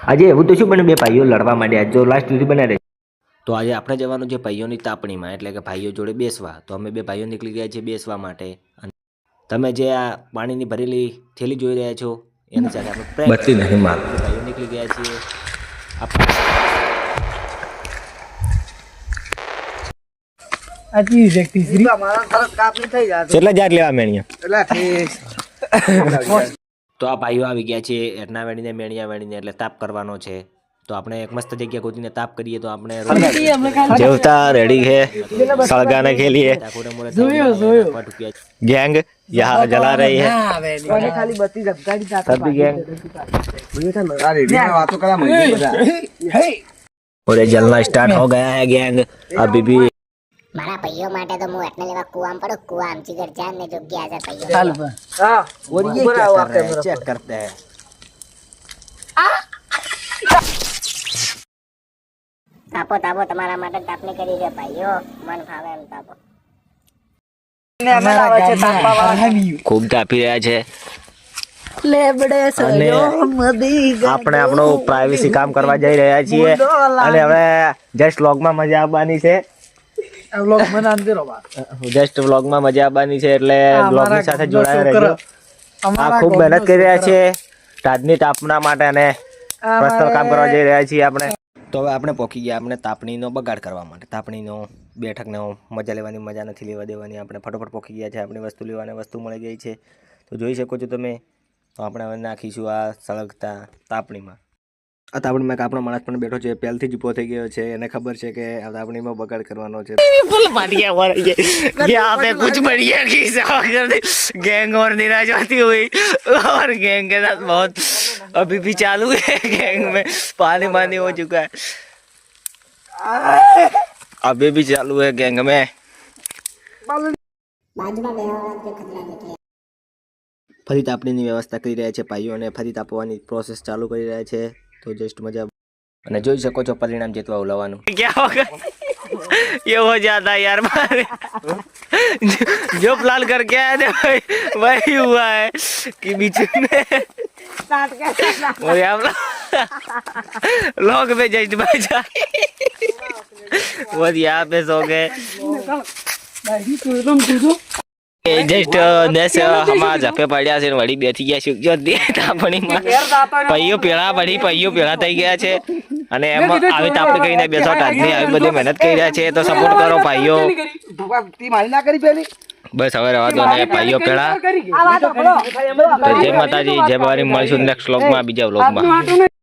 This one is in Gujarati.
આજે એવું તો શું બને બે ભાઈઓ લડવા માંડ્યા જો લાસ્ટ સુધી બને રહે તો આજે આપણે જવાનું છે ભાઈઓની તાપણીમાં એટલે કે ભાઈઓ જોડે બેસવા તો અમે બે ભાઈઓ નીકળી ગયા છીએ બેસવા માટે અને તમે જે આ પાણીની ભરેલી થેલી જોઈ રહ્યા છો એની સાથે આપણે બત્તી નહીં માર ભાઈઓ નીકળી ગયા છીએ આજી વ્યક્તિ શ્રી અમારા તરફ કાપ નહીં થઈ જાય કેટલા જાત લેવા મેણિયા એટલે તો આ ભાઈઓ આવી ગયા છે એટના વેણીને મેણિયા વેણીને એટલે તાપ કરવાનો છે તો આપણે એક મસ્ત જગ્યા ગોતીને તાપ કરીએ તો આપણે જેવતા રેડી છે સળગાने के लिए गैंग यहाँ जला रही है ખાલી બત્તી ઝબકાડી તા सभी गैंग વાતો કરા મને બધા और ये जलना स्टार्ट हो गया है गैंग अभी भी મારા ભાઈઓ માટે તો હું એટલે લેવા કુવામ પડો કુવામ ચીગર જાન ને જોગ્યા છે ભાઈઓ ચાલ હા और ये क्या कर रहे हैं चेक करते हैं તાપો તાપો તમારા માટે તાપણી કરી છે ભાઈઓ મન ફાવે એમ તાપો खूब तापी રહ્યા છે લેબડે સયો મદી આપણે આપણો પ્રાઇવેસી કામ કરવા જઈ રહ્યા છીએ અને હવે જસ્ટ વ્લોગમાં મજા આવવાની છે વ્લોગ બનાન દેરો બા જસ્ટ વ્લોગમાં મજા આવવાની છે એટલે વ્લોગની સાથે જોડાયા રહેજો આ ખૂબ મહેનત કરી રહ્યા છે તાજની તાપના માટે અને પર્સનલ કામ કરવા જઈ રહ્યા છીએ આપણે તો હવે આપણે પહોંચી ગયા આપણે તાપણીનો બગાડ કરવા માટે તાપણીનો બેઠકનો મજા લેવાની મજા નથી લેવા દેવાની આપણે ફટોફટ પહોંચી ગયા છે આપણી વસ્તુ લેવાની વસ્તુ મળી ગઈ છે તો જોઈ શકો છો તમે તો આપણે હવે નાખીશું આ સળગતા તાપણીમાં આ તાપણીમાં એક આપણો માણસ પણ બેઠો છે પહેલથી જ ઊભો થઈ ગયો છે એને ખબર છે કે આ તાપણીમાં બગાડ કરવાનો છે ફૂલ પાટિયા हो रही है यहाँ पे कुछ बढ़िया की गैंग और निराश होती हुई और गैंग के साथ बहुत अभी भी चालू है गैंग में पानी पानी हो चुका है अभी भी चालू है गैंग में બાજુમાં બેહવાના જે ખતરા નીકળે ફરી તાપણીની વ્યવસ્થા કરી રહ્યા છે ભાઈઓ અને ફરી તાપવાની પ્રોસેસ ચાલુ કરી રહ્યા છે તો જસ્ટ મજા અને જોઈ શકો છો પરિણામ જેતવા ઉલાવવાનું क्या होगा ये हो जाता यार जो प्लान करके आए थे वही हुआ है कि बीच में और यहाँ लोग पे जस्ट बचा वो यहाँ पे सो गए जस्ट देश हमारा झपे પડ્યા છે વળી બેઠી ગયા છે જો તાપણીમાં પૈયો પેળા પડી પૈયો પેળા થઈ ગયા છે અને એમ આવી તાપણી કરીને બેસો ટાજની આવી બધી મહેનત કરી રહ્યા છે તો સપોર્ટ કરો ભાઈઓ બસ હવે રહેવા દો ને ભાઈઓ પેળા જય માતાજી જય ભવાની મળીશું નેક્સ્ટ વ્લોગમાં બીજા વ્લોગમાં